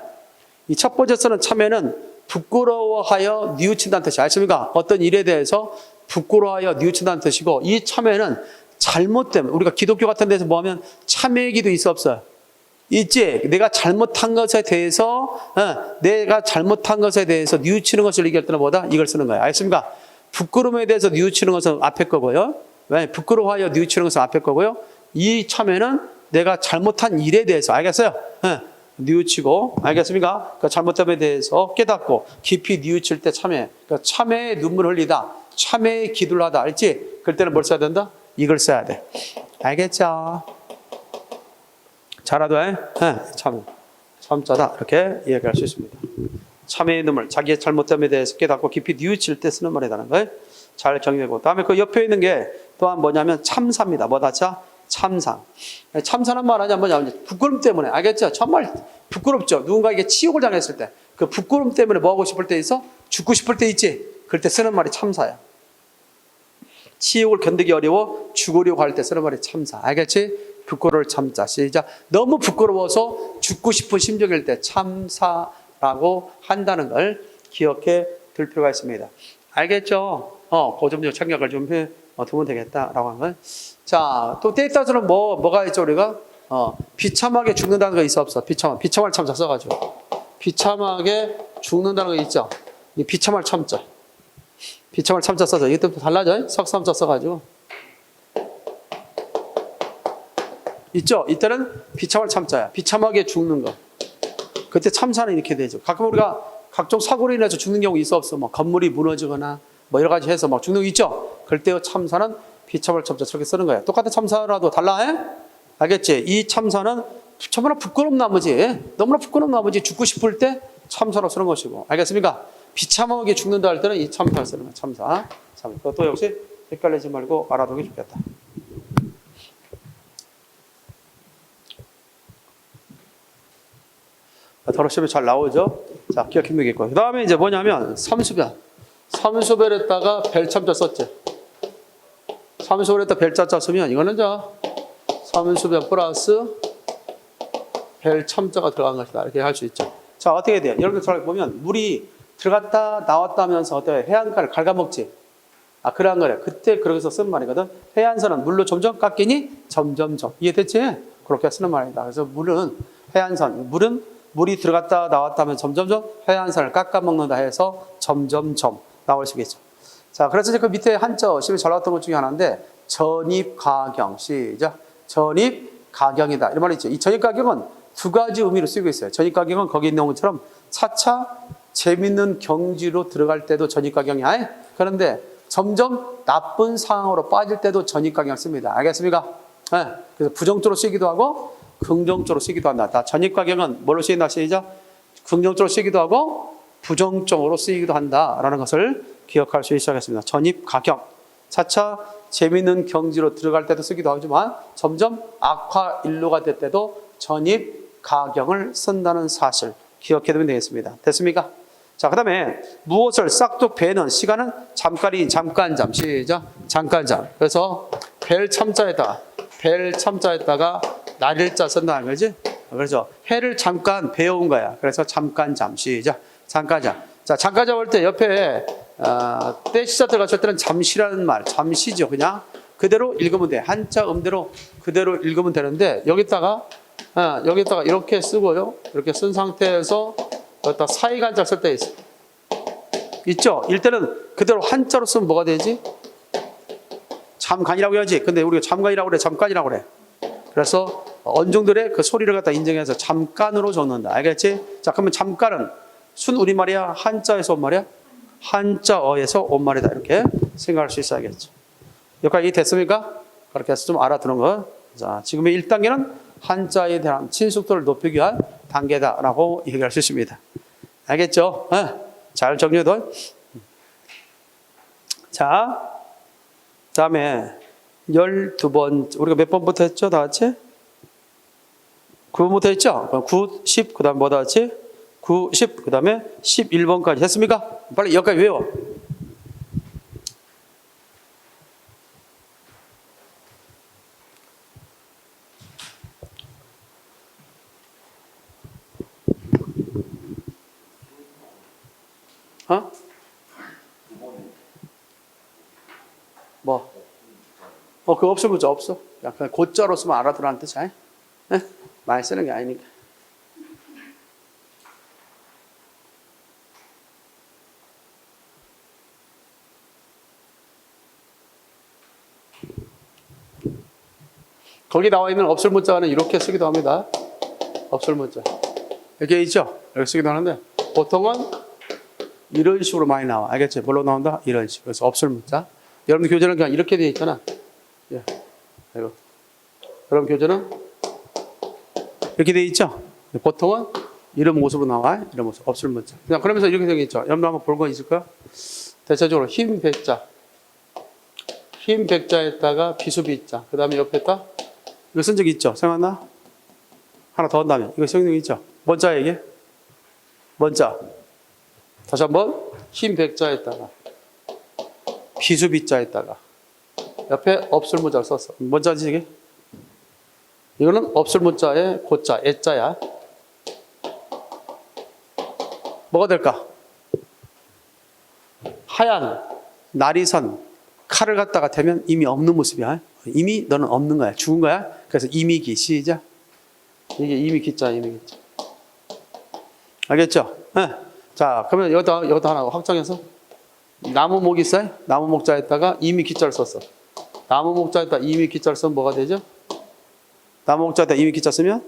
이 첫 번째 쓰는 참회는 부끄러워하여 뉘우친다는 뜻이 아십니까? 어떤 일에 대해서 부끄러워하여 뉘우친다는 뜻이고, 이 참회는 잘못되면, 우리가 기독교 같은 데서 뭐 하면 참회의 기도 있어 없어요? 있지. 내가 잘못한 것에 대해서 뉘우치는 것을 얘기할 때는 뭐다? 이걸 쓰는 거예요. 알겠습니까? 부끄러움에 대해서 뉘우치는 것은 앞에 거고요. 왜? 부끄러워하여 뉘우치는 것은 앞에 거고요. 이 참회는 내가 잘못한 일에 대해서, 알겠어요? 뉘우치고, 알겠습니까? 그 잘못됨에 대해서 깨닫고 깊이 뉘우칠 때 참회. 그러니까 참회의 눈물 흘리다, 참회의 기도를 하다, 알지? 그럴 때는 뭘 써야 된다? 이걸 써야 돼. 알겠죠? 잘하도 참자다, 이렇게 이야기할 수 있습니다. 참회의 눈물, 자기의 잘못됨에 대해서 깨닫고 깊이 뉘우칠 때 쓰는 말이라는 걸 잘 정의되고, 다음에 그 옆에 있는 게 또한 뭐냐면 참사입니다. 뭐다? 자, 참사. 참사는 말하자면 뭐냐면 부끄럼 때문에, 알겠죠? 정말 부끄럽죠. 누군가에게 치욕을 당했을 때, 그 부끄럼 때문에 뭐 하고 싶을 때 있어? 죽고 싶을 때 있지. 그럴 때 쓰는 말이 참사야. 치욕을 견디기 어려워 죽으려고 할 때 쓰는 말이 참사. 알겠지? 부끄러울 참자. 시작. 너무 부끄러워서 죽고 싶은 심정일 때 참사라고 한다는 걸 기억해 둘 필요가 있습니다. 알겠죠? 그 좀 생각을 좀 해 두면 되겠다라고 하는 걸. 자, 또 때에 따라서는 뭐가 있죠, 우리가? 비참하게 죽는다는 거 있어 없어? 비참할 참자 써가지고. 비참하게 죽는다는 거 있죠? 이 비참할 참자. 비참할 참자 써서 이것도 달라져. 석삼자 써가지고. 있죠? 이때는 비참할 참자야. 비참하게 죽는 거. 그때 참사는 이렇게 되죠. 가끔 우리가 각종 사고로 인해서 죽는 경우 있어 없어? 뭐 건물이 무너지거나 뭐 여러 가지 해서 막 죽는 거 있죠? 그럴 때 참사는 비참할 참자 저렇게 쓰는 거예요. 똑같은 참사라도 달라 해? 알겠지? 이 참사는 너무나 부끄러운 나머지, 너무나 부끄러운 나머지 죽고 싶을 때 참사로 쓰는 것이고, 알겠습니까? 비참하게 죽는다 할 때는 이 참사를 쓰는 거예요. 참사. 그것도 역시 헷갈리지 말고 알아두는 게 좋겠다. 더러 시험에 잘 나오죠? 자, 기억해 두겠고. 그 다음에 이제 뭐냐면, 삼수변. 삼수변에다가 벨참자 썼지. 삼수변에다 벨자자 쓰면, 이거는 삼수변 플러스 벨참자가 들어간 것이다. 이렇게 할 수 있죠. 자, 어떻게 돼요? 이렇게 잘 보면, 물이 들어갔다 나왔다 하면서 어때? 해안가를 갉아먹지. 그러한 거래. 그때 그러고서 쓴 말이거든. 해안선은 물로 점점 깎이니 점점점. 이해됐지? 그렇게 쓰는 말이다. 그래서 물이 들어갔다 나왔다 하면 점점점 해안선을 깎아먹는다 해서 점점점 나올 수 있겠죠. 자, 그래서 이제 그 밑에 한자 시험에 잘 나왔던 것 중에 하나인데, 전입가경. 시작. 전입가경이다. 이런 말이 있죠. 이 전입가경은 두 가지 의미로 쓰이고 있어요. 전입가경은 거기 있는 것처럼 차차 재밌는 경지로 들어갈 때도 전입가경이야. 그런데 점점 나쁜 상황으로 빠질 때도 전입가경을 씁니다. 알겠습니까? 네. 그래서 부정적으로 쓰기도 하고 긍정적으로 쓰기도 한다. 전입가경은 뭘로 쓰인다? 시작. 긍정적으로 쓰기도 하고 부정적으로 쓰이기도 한다라는 것을 기억할 수 있어야겠습니다. 전입가경. 차차 재미있는 경지로 들어갈 때도 쓰기도 하지만 점점 악화 일로가 될 때도 전입가경을 쓴다는 사실 기억해두면 되겠습니다. 됐습니까? 자, 그 다음에 무엇을 싹둑 베는 시간은 잠깐이 잠깐잠. 시작. 잠깐잠. 그래서 벨 참자에다가 날일자 쓴다는 거지. 그래서 해를 잠깐 배운 거야. 그래서 잠깐잠. 시작. 잠깐잠. 자, 잠깐잠 할 때 옆에 때 시자 들어갔을 때는 잠시라는 말, 잠시죠. 그냥 그대로 읽으면 돼. 한자 음대로 그대로 읽으면 되는데 여기다가 이렇게 쓰고요. 이렇게 쓴 상태에서 여기다 사이간자 쓸 때 있죠. 이때는 그대로 한자로 쓰면 뭐가 되지? 잠간이라고 해야지. 근데 우리가 잠간이라고 그래, 잠깐이라고 그래. 그래서 언중들의 그 소리를 갖다 인정해서 잠깐으로 적는다. 알겠지? 자, 그러면 잠깐은 순 우리말이야? 한자에서 온 말이야? 한자어에서 온 말이다. 이렇게 생각할 수 있어야겠죠. 여기까지 됐습니까? 그렇게 해서 좀 알아두는 거. 자, 지금의 1단계는 한자에 대한 친숙도를 높이기 위한 단계다라고 얘기할 수 있습니다. 알겠죠? 잘 정리해둬. 자, 다음에 12번, 우리가 몇 번부터 했죠? 다 같이? 9번부터 했죠? 그럼 9, 10, 그 다음 뭐다 했지? 9, 10, 그 다음에 11번까지 했습니까? 빨리 여기까지 외워. 어? 뭐? 그거 없으면 문자 없어. 그냥 곧자로 쓰면 알아들으라는 뜻이야. 네? 많이 쓰는 게 아니니까. 거기 나와 있는 없을 문자는 이렇게 쓰기도 합니다. 없을 문자. 이렇게 있죠? 이렇게 쓰기도 하는데, 보통은 이런 식으로 많이 나와. 알겠지? 뭘로 나온다? 이런 식으로. 그래서 없을 문자. 여러분 교재는 그냥 이렇게 되어 있잖아. 예. 이거. 여러분 교재는 이렇게 되어 있죠? 보통은 이런 모습으로 나와. 이런 모습. 없을 문자. 그냥 그러면서 이렇게 생겼죠. 여러분 한번 볼 거 있을까요? 대체적으로 흰 백자. 흰 백자에다가 비수비자. 그 다음에 옆에다 이거 쓴 적 있죠? 생각나? 하나 더 한다면. 이거 쓴 적 있죠? 뭔 자야 이게? 뭔 자? 다시 한번. 흰 백자에다가 비수비자에다가 옆에 없을 문자를 썼어. 뭔 자지 이게? 이거는 없을 문자의 고자, 애자야. 뭐가 될까? 하얀 나리선 칼을 갖다가 대면 이미 없는 모습이야. 이미 너는 없는 거야. 죽은 거야. 그래서 이미기. 시작. 이게 이미기자, 이미기자. 알겠죠? 네. 자, 그러면 여기다 하나 확정해서 나무 목 있어요? 나무 목자에다가 이미기자를 썼어. 나무 목자에다가 이미기자를 쓰면 뭐가 되죠? 나무 목자에다가 이미기자 쓰면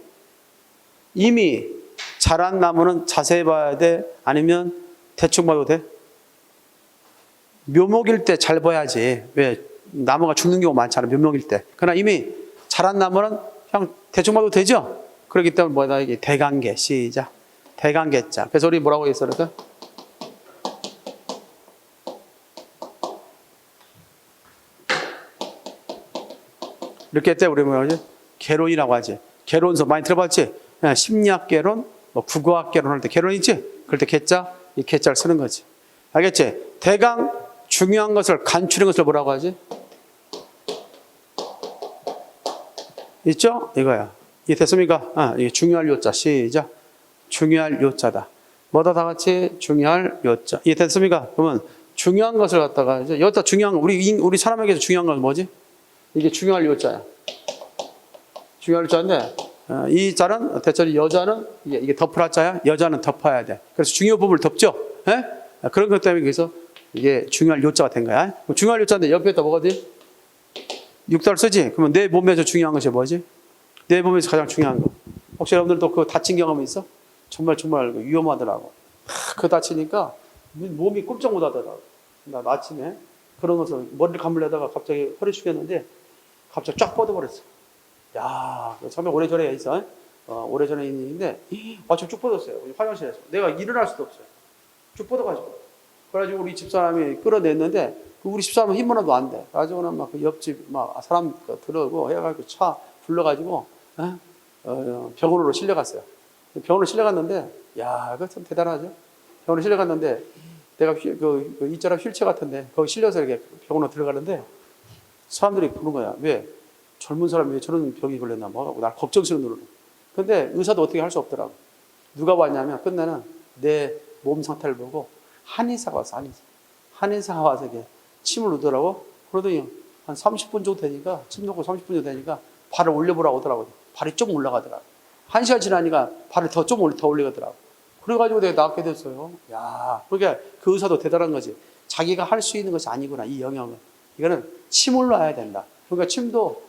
이미 자란 나무는 자세히 봐야 돼? 아니면 대충 봐도 돼? 묘목일 때 잘 봐야지. 왜? 나무가 죽는 경우가 많잖아. 묘목일 때. 그러나 이미 자란 나무는 그냥 대충 봐도 되죠? 그렇기 때문에 뭐다? 이게 대간계. 시작. 대간계자. 그래서 우리 뭐라고 했어요? 이렇게 할 때 우리 뭐라 하지? 개론이라고 하지. 개론서 많이 들어봤지? 심리학개론, 뭐 국어학개론 할 때 개론 있지? 그럴 때 개자, 이 개자를 쓰는 거지. 알겠지? 대강 중요한 것을 간추린 것을 뭐라고 하지? 있죠? 이거야. 이게 됐습니까? 이게 중요할 요자. 시작. 중요할 요자다. 뭐다 다 같이 중요할 요자. 이게 됐습니까? 그러면 중요한 것을 갖다가 이제 여기다 중요한 거, 우리 사람에게서 중요한 건 뭐지? 이게 중요할 요자야. 중요할 요자인데 이 자는 대체로 여자는 이게 덮으라 자야. 여자는 덮어야 돼. 그래서 중요 부분을 덮죠. 에? 그런 것 때문에 그래서 이게 중요할 요자가 된 거야. 중요할 요자인데 옆에다 뭐가 돼? 육자를 쓰지? 그러면 내 몸에서 중요한 것이 뭐지? 내 몸에서 가장 중요한 거. 혹시 여러분들도 그 다친 경험이 있어? 정말 위험하더라고. 그 다치니까 몸이 꼼짝 못 하더라고. 나 아침에 그런 것을 머리를 감으려다가 갑자기 허리 숙였는데 갑자기 쫙 뻗어버렸어. 야, 정말 오래전에 있어. 오래전에 있는 일인데 좀 쭉 뻗었어요. 화장실에서. 내가 일어날 수도 없어요. 쭉 뻗어가지고. 그래가지고 우리 집사람이 끌어냈는데 우리 집사람은 힘으로도 안 돼. 그래가지고는 막 그 옆집 막 사람 들어오고 해가지고 차 불러가지고 병원으로 실려갔어요. 병원으로 실려갔는데 야, 그거 참 대단하죠. 병원으로 실려갔는데 내가 있잖아 휠체어 같은데 거기 실려서 이렇게 병원으로 들어가는데 사람들이 보는 거야. 왜? 젊은 사람이 왜 저런 병이 걸렸나 뭐하고 날 걱정스러운 눈으로. 근데 의사도 어떻게 할 수 없더라고. 누가 왔냐면 끝내는 내 몸 상태를 보고 한의사가 왔어. 한의사가 와서 이렇게 침을 놓더라고. 그러더니 한 30분 정도 되니까 침 놓고 30분 정도 되니까 발을 올려보라고 하더라고. 발이 좀 올라가더라고. 1시간 지나니까 발을 더 올리더라고. 그래가지고 내가 낫게 됐어요. 야, 그러니까 그 의사도 대단한 거지. 자기가 할 수 있는 것이 아니구나, 이 영역은. 이거는 침을 놔야 된다. 그러니까 침도,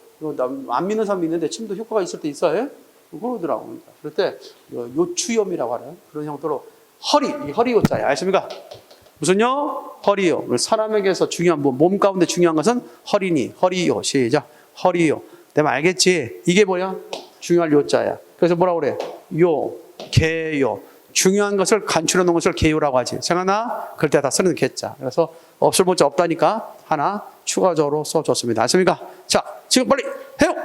안 믿는 사람이 있는데 침도 효과가 있을 때 있어요. 그러더라고. 그럴 때 요추염이라고 하는 그런 형태로 허리 요자야. 아십니까? 무슨요? 허리요. 사람에게서 중요한, 몸 가운데 중요한 것은 허리요. 시작. 허리요. 내가 알겠지? 이게 뭐야? 중요할 요자야. 그래서 뭐라고 그래? 개요. 중요한 것을 간추려 놓은 것을 개요라고 하지. 생각나? 그럴 때 다 쓰는 개자. 그래서 없을 문자 없다니까 하나 추가적으로 써줬습니다. 아십니까? 자, 지금 빨리 해요!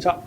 자.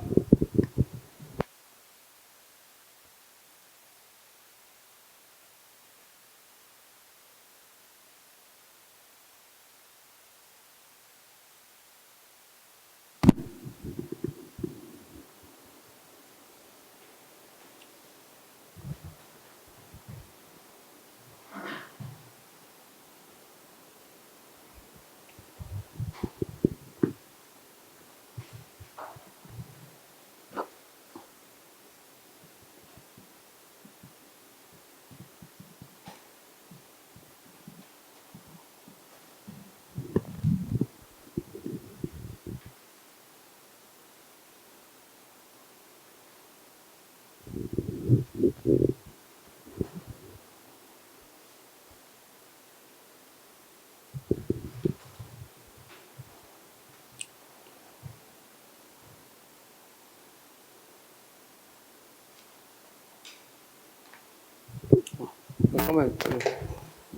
잠깐만,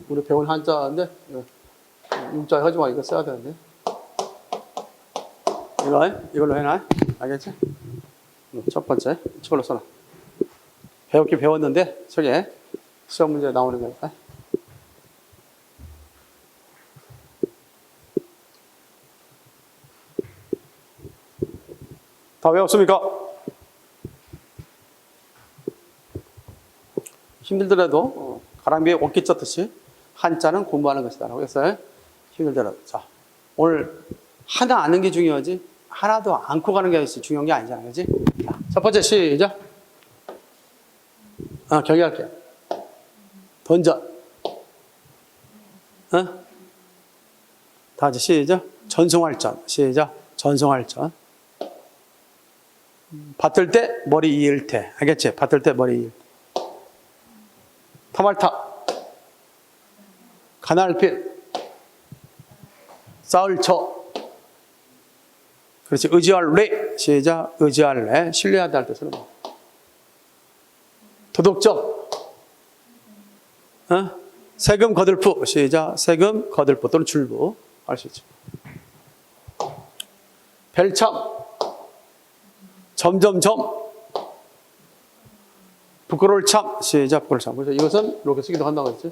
우리 배운 한자인데, 육자 하지 마. 이거 써야 되는데. 이걸로 해놔. 알겠지? 첫 번째, 이걸로 써놔. 배웠긴 배웠는데, 저게 시험 문제 나오는 거니까. 다 외웠습니까? 힘들더라도 가랑비에 옷깃 젖듯이 한자는 공부하는 것이다 라고 했어요. 힘들더라도. 자, 오늘 하나 아는 게 중요하지 하나도 안고 가는 게 중요한 게 아니잖아. 그지? 자, 첫 번째 시작. 경기할게요. 던져. 다 같이 시작. 전송할전. 시작. 전송할전. 받들 때 머리 이을 때. 알겠지? 받들 때 머리 이을 때. 터말타. 가날필. 싸울쳐. 그렇지. 의지할래. 시작. 의지할래. 신뢰하다 할 때 쓰는 거. 도덕적. 세금 거들부. 시작. 세금 거들부 또는 줄부. 알 수 있죠. 별참. 점점점. 부끄러울 참. 시작. 부끄러울 참. 그래서 이것은 이렇게 쓰기도 한다고 했지.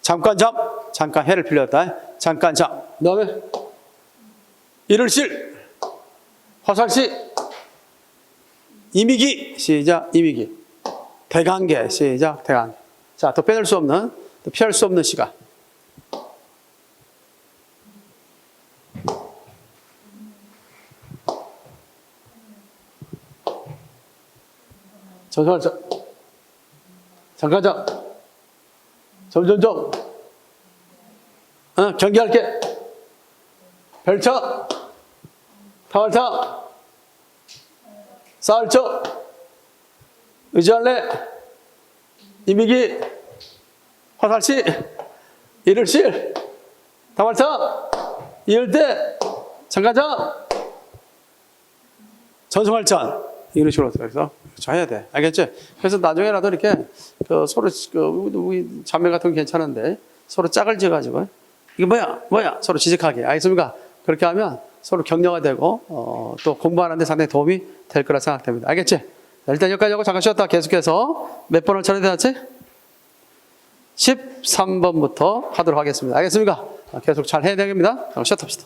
잠깐 잠. 잠깐 해를 빌렸다. 잠깐 잠. 그 다음에 이를실. 화살시. 이미기. 시작. 이미기. 대관계. 시작. 대관계. 자, 더 빼낼 수 없는, 더 피할 수 없는 시간. 전송할자. 잠깐자. 점점점. 경기할게. 별차. 타월타. 싸울쳐. 의지할래. 이미기. 화살시. 이를실. 타월타. 이을때. 잠깐자. 전송할자. 이런 식으로 해서 해야 돼. 알겠지? 그래서 나중에라도 이렇게 서로 우리 자매 같은 건 괜찮은데 서로 짝을 지어가지고 이게 뭐야 서로 지적하게. 알겠습니까? 그렇게 하면 서로 격려가 되고 또 공부하는데 상당히 도움이 될 거라 생각됩니다. 알겠지? 일단 여기까지 하고 잠깐 쉬었다 계속해서 몇 번을 차례되었지? 13번부터 하도록 하겠습니다. 알겠습니까? 계속 잘 해야 되겠습니다. 그럼 쉬었답시다.